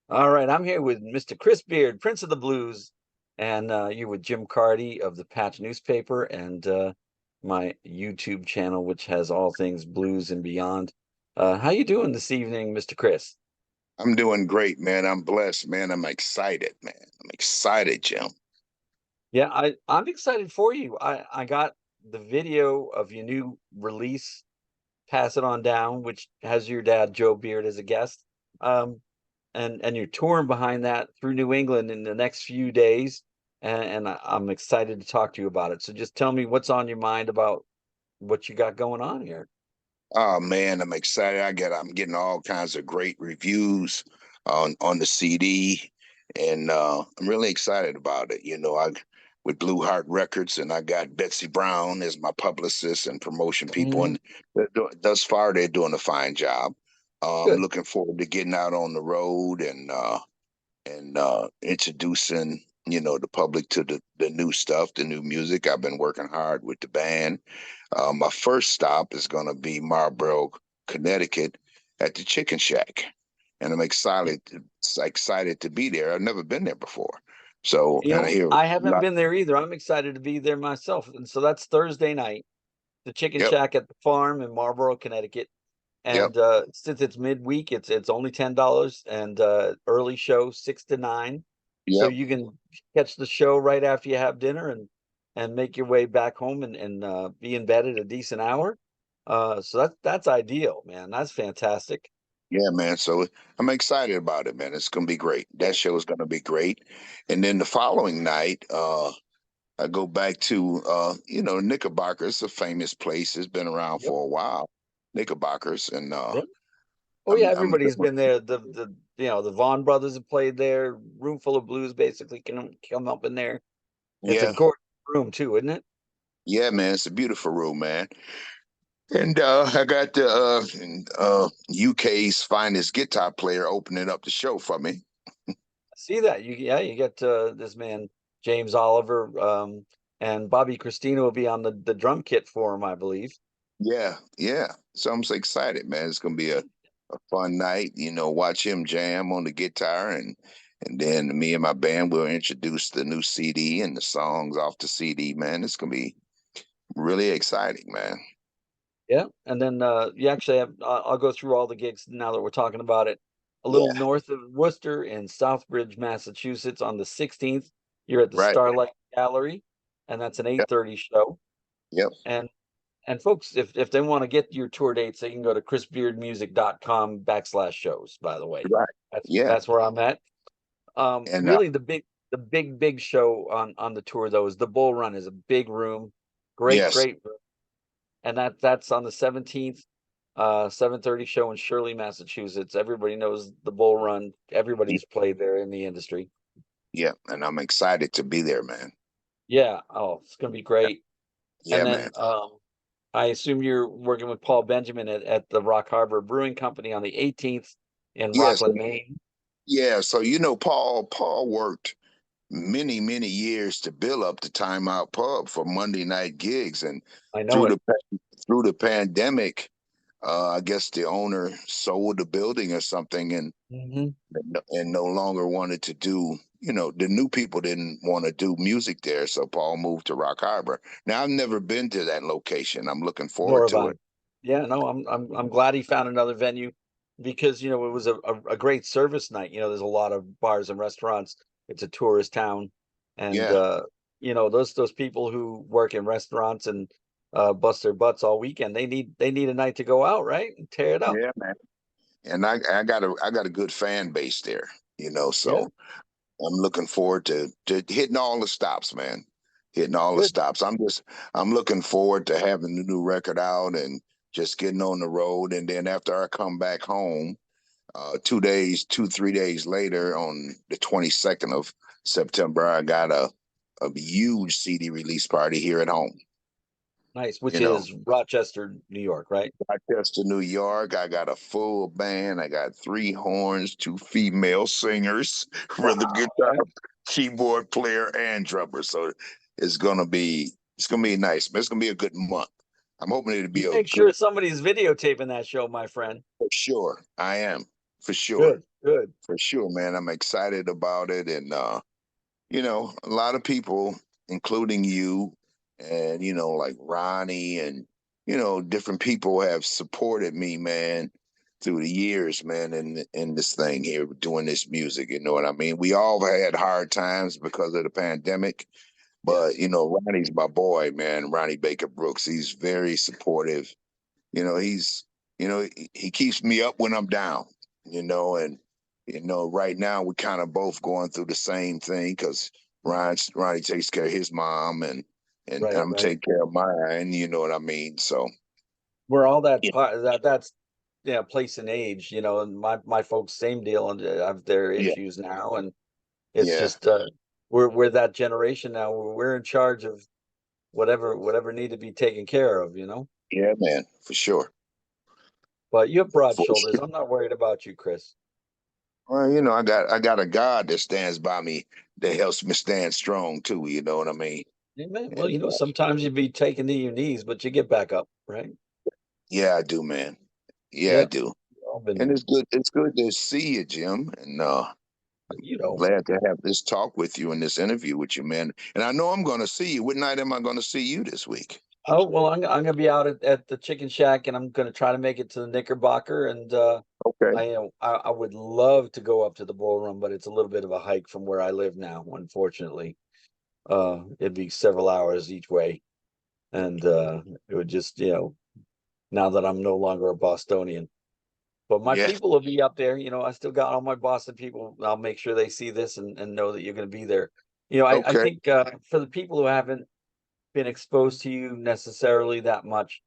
All right, I'm here with Mr. Chris Beard, Prince of the Blues, and you're with Jim Carty of the Patch newspaper and my YouTube channel, which has all things blues and beyond. How you doing this evening, Mr. Chris? I'm doing great, man. I'm blessed, man. I'm excited, man. I'm excited, Jim. Yeah, I'm excited for you. I got the video of your new release, Pass It On Down, which has your dad Joe Beard as a guest. Um, and you're touring behind that through New England in the next few days, and I'm excited to talk to you about it. So just tell me what's on your mind about what you got going on here. Oh man, I'm excited. I'm getting all kinds of great reviews on the CD, and I'm really excited about it. I with Blue Heart Records, and I got Betsy Brown as my publicist and promotion people, Mhm. and thus far they're doing a fine job. I'm Good. looking forward to getting out on the road and introducing the public to the new stuff, the new music. I've been working hard with the band. My first stop is going to be Marlborough, Connecticut, at the Chicken Shack, and I'm excited to be there. I've never been there before, so You and I know, hear a I haven't lot. been there either. I'm excited to be there myself. And so that's Thursday night, the Chicken Yep, Shack at the farm in Marlborough, Connecticut. yep, And since it's midweek, it's only $10 and early show 6 to 9. So yep. you can catch the show right after you have dinner and make your way back home and be in bed at a decent hour. So that's ideal, man. That's fantastic. Yeah, man. So I'm excited about it, man. It's gonna be great. That show is gonna be great. And then the following night, I go back to Knickerbocker. It's a famous place. It's been around Yep. for a while. Knickerbockers, and Yep. Oh yeah, I'm everybody's doing, been there. The Vaughn brothers have played there. Room full of blues basically can come up in there. It's a yeah, gorgeous room too, isn't it? yeah, man. It's a beautiful room, man. And I got the UK's finest guitar player opening up the show for me. See that? You get this man James Oliver, and Bobby Christina will be on the drum kit for him, I believe. Yeah, yeah. So I'm so excited, man. It's gonna be a fun night. Watch him jam on the guitar, and then me and my band will introduce the new CD and the songs off the CD. Man, it's gonna be really exciting, man. Yeah, and then you actually have. I'll go through all the gigs now that we're talking about it. A little Yeah, north of Worcester in Southbridge, Massachusetts, on the 16th. You're at the right. Starlight Gallery, and that's an Yep, 8:30 show. yep. And and folks, if they want to get your tour dates, they can go to chrisbeardmusic.com/shows. By the way, Right. Yeah. that's where I'm at. And Really, the big show on the tour though is the Bull Run. Is a big room, yes, great room, and that's on the 17th. 7:30 show in Shirley, Massachusetts. Everybody knows the Bull Run. y- Everybody's played there in the industry. yeah. And I'm excited to be there, man. Yeah. Oh, it's gonna be Yeah, great. yeah, And man. then I assume you're working with Paul Benjamin at the Rock Harbor Brewing Company on the 18th in Yes, Rockland, Maine. yeah. So Paul worked many, many years to build up the Time Out Pub for Monday night gigs, and I know through it. the through the pandemic, I guess the owner sold the building or something, Hmm. and no longer wanted to do. The new people didn't want to do music there, so Paul moved to Rock Harbor. Now I've never been to that location. I'm looking Nor forward have to I. it. Yeah, no, I'm glad he found another venue because it was a great service night. There's a lot of bars and restaurants. It's a tourist town, and Yeah, those people who work in restaurants and bust their butts all weekend, they need a night to go out, right? And tear it up. yeah, man. And I got a good fan base there. Yeah, So I'm looking forward to hitting all the stops, man. Hitting all the good. stops. I'm looking forward to having the new record out and just getting on the road. And then after I come back home, 3 days later, on the 22nd of September, I got a huge CD release party here at home. Nice, which You know, is Rochester, New York, right? Rochester, New York. I got a full band. I got three horns, two female singers, rhythm Wow. guitar, keyboard player, and drummer. So it's gonna be nice. It's gonna be a good month. I'm hoping it'll be You a make good sure somebody's videotaping that show, my friend. for sure. I am for sure. Good. Good. for sure, man. I'm excited about it, and a lot of people, including you, and like Ronnie, and different people have supported me, man, through the years, man, in this thing here, doing this music. You know what I mean? We all had hard times because of the pandemic, but Yes. Ronnie's my boy, man. Ronnie Baker Brooks. He's very supportive. He's he keeps me up when I'm down. And right now we're kind of both going through the same thing because Ronnie takes care of his mom, and Right. I'm Right. taking care of mine. You know what I mean? So We're all that yeah, part that's yeah, place and age, and my folks same deal and have their yeah, issues now, and it's yeah, just we're that generation now where we're in charge of whatever need to be taken care of. yeah, man, for sure, But you have broad for shoulders. sure. I'm not worried about you, Chris. Well, I got a God that stands by me that helps me stand strong too. You know what I mean? Amen. Well, And sometimes you'd be taken to your knees, but you get back up, right? yeah, I do, man. Yeah, I Yeah. do. All And been, it's good to see you, Jim. And you I'm know. glad to have this talk with you and this interview with you, man. And I know I'm going to see you. What night am I going to see you this week? Oh, well, I'm gonna be out at the Chicken Shack, and I'm gonna try to make it to the Knickerbocker, and Okay. I would love to go up to the ballroom, but it's a little bit of a hike from where I live now, unfortunately. It'd be several hours each way, and it would just, now that I'm no longer a Bostonian. But my Yeah. people will be up there. I still got all my Boston people. I'll make sure they see this and know that you're going to be there. I Okay. think for the people who haven't been exposed to you necessarily that much,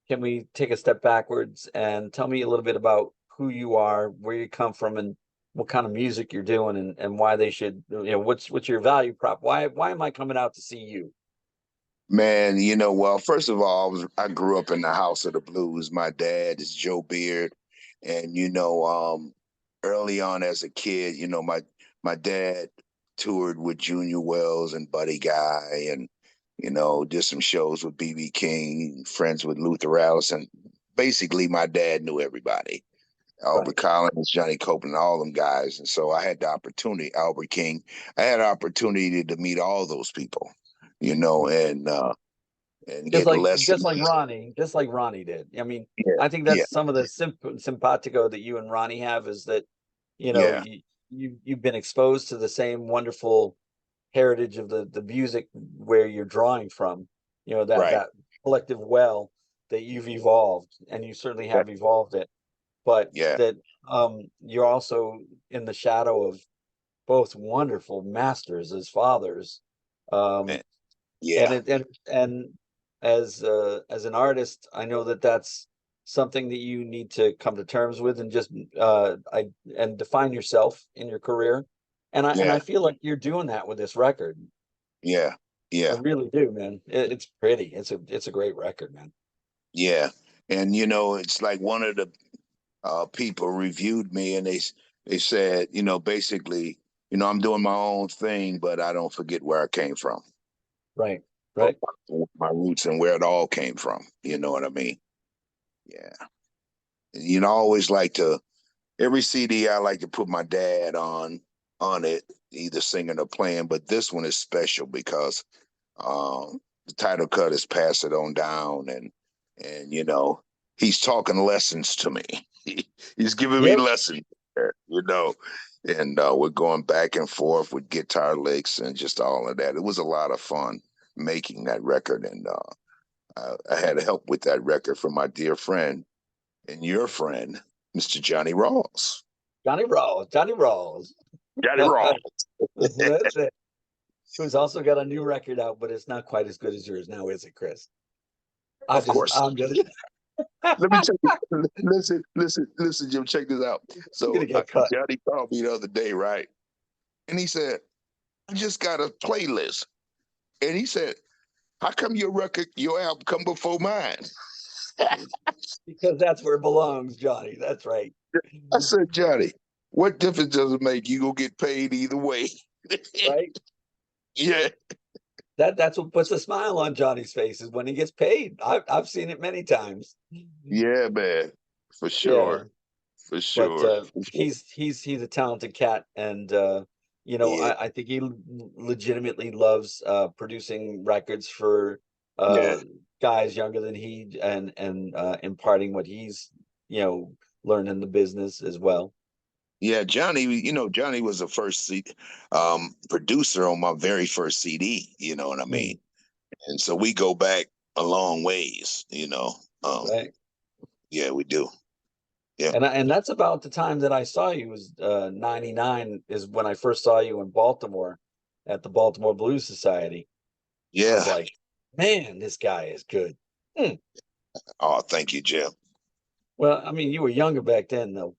can we take a step backwards and tell me a little bit about who you are, where you come from, and what kind of music you're doing, and why they should, what's your value prop? Why am I coming out to see you? Man, well, first of all, I grew up in the House of the Blues. My dad is Joe Beard. And, early on as a kid, my dad toured with Junior Wells and Buddy Guy and, did some shows with BB King, friends with Luther Allison. Basically, my dad knew everybody. Albert Right. Collins, Johnny Copeland, all them guys. And so I had the opportunity, Albert King, I had an opportunity to meet all those people, and Just get like lessons. just like Ronnie did. I mean, Yeah, I think yeah, that's some of the simpatico that you and Ronnie have is that, yeah, you've been exposed to the same wonderful heritage of the music where you're drawing from, that right. that collective well that you've evolved, and you certainly Yeah, have evolved it, but yeah, that you're also in the shadow of both wonderful masters as fathers. man. Um, and Yeah, it and as an artist, I know that that's something that you need to come to terms with, and just I and define yourself in your career. And I yeah, feel like you're doing that with this record. yeah, I yeah, really do, man. It's pretty. It's a great record, man. yeah. And it's like one of the people reviewed me, and they said, basically, I'm doing my own thing, but I don't forget where I came from, Right, or right. my roots, and where it all came from. You know what I mean? Yeah. I always like to every CD I like to put my dad on it, either singing or playing. But this one is special because the title cut is "Pass It On Down," and he's talking lessons to me. He's giving me Yep. lessons, and we're going back and forth with guitar licks and just all of that. It was a lot of fun making that record, and I had help with that record from my dear friend and your friend, Mr. Johnny Rawls. Johnny Rawls, Johnny Rawls. Johnny That's Rawls, it. Who's also got a new record out, but it's not quite as good as yours now, is it, Chris? of course. I'm just Let me tell you. Listen, Jim. Check this out. gonna So get cut. Johnny called me the other day, right? And he said, "I just got a playlist." And he said, "How come your album come before mine?" Because that's where it belongs, Johnny. That's right. I said, "Johnny, what difference does it make? You gonna get paid either way." Right? Yeah, That's what puts a smile on Johnny's face is when he gets paid. I've seen it many times. yeah, man, for Yeah. sure. For But sure. For sure. he's a talented cat, and you know, Yeah. I think he legitimately loves producing records for Yeah. uh guys younger than he, and imparting what he's, you know, learned in the business as well. Yeah, Johnny, Johnny was the first producer on my very first CD, you know what I Mm, mean? And so we go back a long ways, you know. Um, right. yeah, we do. Yeah. And that's about the time that I saw you, was 99 is when I first saw you in Baltimore at the Baltimore Blues Society. I was Yeah. like, man, this guy is good. Hmm. Oh, thank you, Jim. Well, I mean, you were younger back then, though.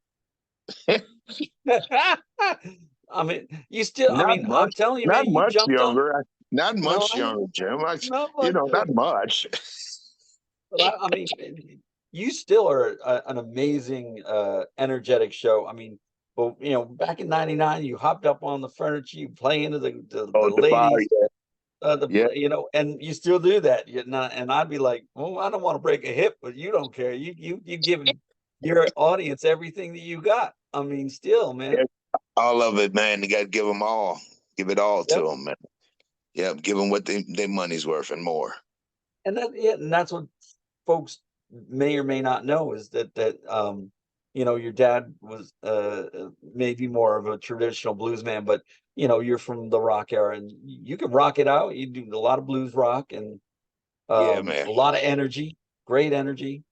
I mean, you still, I Not mean, I'm much, telling you, not man, you much jumped on. younger. Not No, much younger, Jim. not much, Not much. but I mean, you still are an amazing, energetic show. I mean, well, you know, back in '99, you hopped up on the furniture, you play into the Oh, the bar, ladies, yeah. Yeah. you know, and you still do that. And I'd be like, oh, I don't want to break a hip, but you don't care. You give your audience everything that you got. I mean, still, Yeah. man. All of it, man. You got to give them all. Give it all to Yep. them, man. Yep. Give them what their money's worth and more. And that, yeah, and that's what folks may or may not know, is you know, your dad was maybe more of a traditional blues man, but you know, you're from the rock era, and you can rock it out. You do a lot of blues rock, and Yeah, man. a lot of energy, great energy,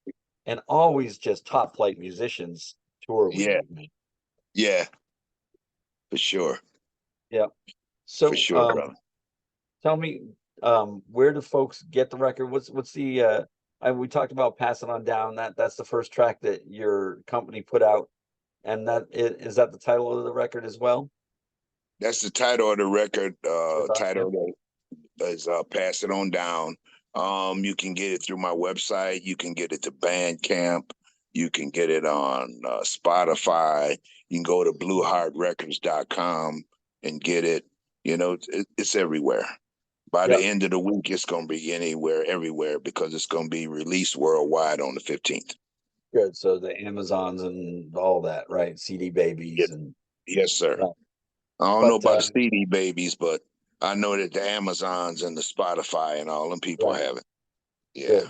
and always just top flight musicians tour with Yeah. you, man. Yeah. For sure. Yeah. For So, sure, brother. tell me, where do folks get the record? What's the we talked about passing on down. That's the first track that your company put out, and is that the title of the record as well? That's the title of the record. I thought, yep, Is Pass It On Down. You can get it through my website. You can get it to Bandcamp. You can get it on Spotify. You can go to blueheartrecords.com and get it. It's everywhere. By the yep, end of the week, it's going to be anywhere, everywhere, because it's going to be released worldwide on the 15th. good. So the Amazons and all that, right? CD Yeah. babies and Yes, sir. right. I don't know But about the CD babies, but I know that the Amazons and the Spotify and all them people right, have it. Yeah. good.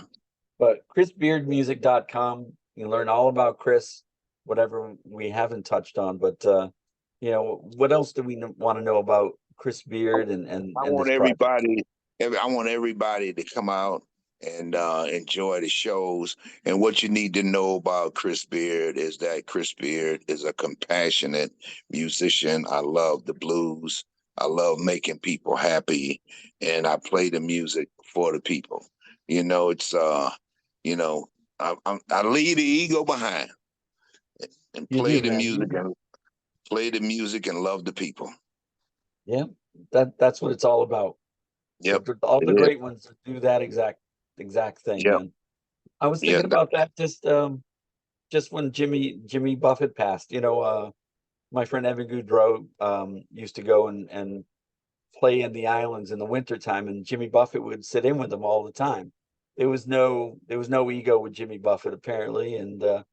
But chrisbeardmusic.com, you can learn all about Chris, whatever we haven't touched on. But you know, what else do we want to know about Chris Beard I and want this project? everybody, I want everybody to come out and enjoy the shows. And what you need to know about Chris Beard is that Chris Beard is a compassionate musician. I love the blues. I love making people happy, and I play the music for the people. It's you know, I leave the ego behind and You do, man. You do. play the music and love the people. Yeah, that's what it's all about. Yep, All it the is. great ones do that exact thing, Yep, man. I was yeah, thinking about that just when Jimmy Buffett passed. You know, my friend Evan Goudreau used to go and play in the islands in the wintertime, and Jimmy Buffett would sit in with them all the time. There was no ego with Jimmy Buffett, apparently, and I've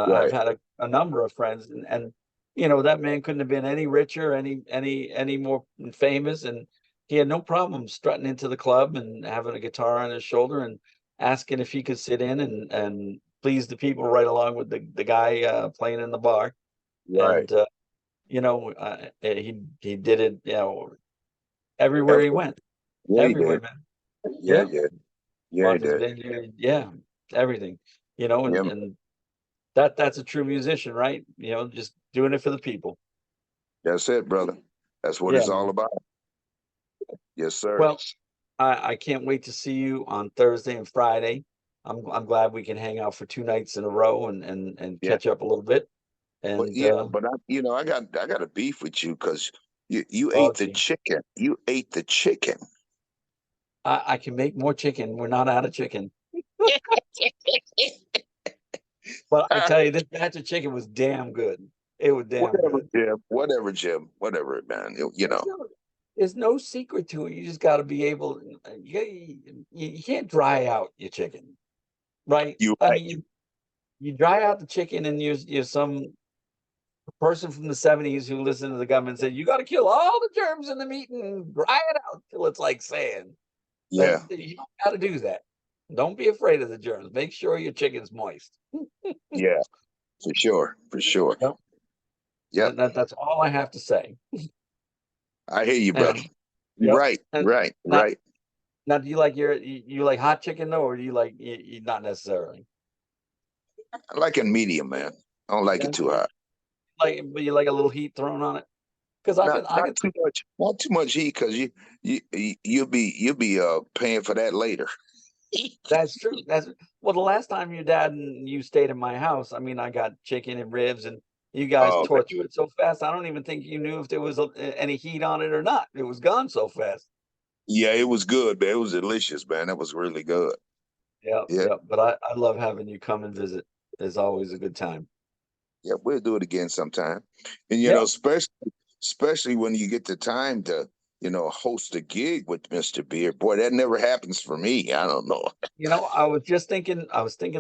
right, had a number of friends, and you know, that man couldn't have been any richer, any more famous, and he had no problem strutting into the club and having a guitar on his shoulder and asking if he could sit in and please the people right along with the guy playing in the bar. right. And you know, he did it, you know, everywhere he Every, went, yeah, he everywhere, did. man. Yeah, Yeah, yeah, yeah, he Martha's did. Vineyard, yeah, everything. You know, Yeah, and that's a true musician, right? You know, just doing it for the people. that's it, brother. That's what Yeah, it's all man. about. Yes, sir. Well, I can't wait to see you on Thursday and Friday. I'm glad we can hang out for 2 nights in a row and Yeah, catch up a little bit. but And I got a beef with you because you oh, ate the geez, chicken. You ate the chicken. I can make more chicken. We're not out of chicken. But I tell you, this batch of chicken was damn good. It was damn Whatever, good. Jim. Whatever, Jim. Whatever, man. There's there's no secret to it. You just got to be able. You can't dry out your chicken, right? You I right. mean, you dry out the chicken, and you're some person from the 70s who listened to the government and said, you got to kill all the germs in the meat and dry it out till it's like sand. That Yeah, you don't got to do that. Don't be afraid of the germs. Make sure your chicken's moist. yeah, for sure, for sure. Yep. Yep, That's all I have to say. I hear you, brother. And yep. Right, And right, now, right. now, do you like you like hot chicken though, or do you like you not necessarily? I like it medium, man. I don't like Yeah, it too hot. but you like a little heat thrown on it because I Not can not too much, not too much heat, because you'll be paying for that later. That's true. That's well, the last time your dad and you stayed in my house, I mean, I got chicken and ribs, and you guys Oh tore through it so fast. I don't even think you knew if there was any heat on it or not. It was gone so fast. yeah, it was good, man. It was delicious, man. That was really good. Yeah, Yeah, yeah. But I love having you come and visit. It's always a good time. yeah, we'll do it again sometime. And Yep. especially when you get the time to, host a gig with Mr. Beard. Boy, that never happens for me. I don't know. I was thinking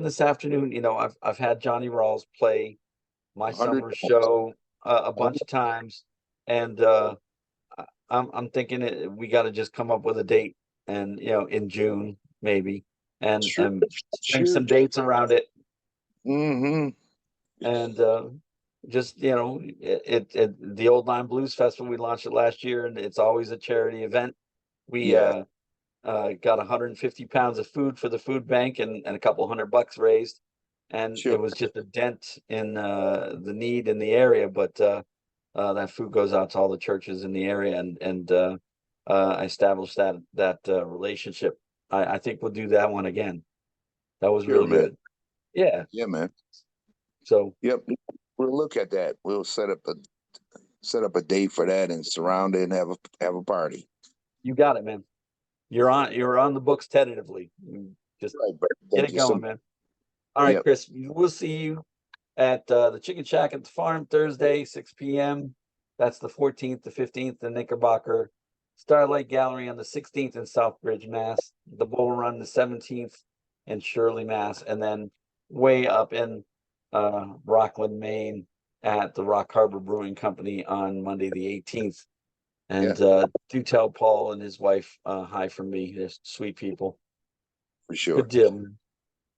this afternoon, I've had Johnny Rawls play my 100, summer show a bunch of times, and I'm thinking we got to just come up with a date, and in June maybe, and sure, and string sure. some dates around it, Mm-hmm. and just the Old Line Blues Festival, we launched it last year, and it's always a charity event. We Yeah, got 150 pounds of food for the food bank, and a couple $100 raised, and sure. it was just a dent in the need in the area, but that food goes out to all the churches in the area, and I established that relationship. I think we'll do that one again. That was Sure, really man. good. Yeah. Yeah, man. So Yep. We'll look at that. We'll set up a date for that and surround it and have a party. you got it, man. You're on the books tentatively. Just Right, bro. get Thank it you so going, much. man. All right, Yep, Chris. We'll see you at the Chicken Shack at the farm Thursday, 6 p.m. That's the 14th, the 15th, the Knickerbocker. Starlight Gallery on the 16th in Southbridge, Mass. The Bull Run the 17th in Shirley, Mass. And then way up in Rockland, Maine at the Rock Harbor Brewing Company on Monday the 18th. yeah, And do tell Paul and his wife hi from me. They're sweet people. for Good sure. deal, man.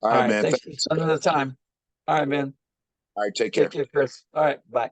All All right, right. man. Thanks Thanks. for spending the time. All right, man. All right, take Take care. care, Chris. All right. Bye.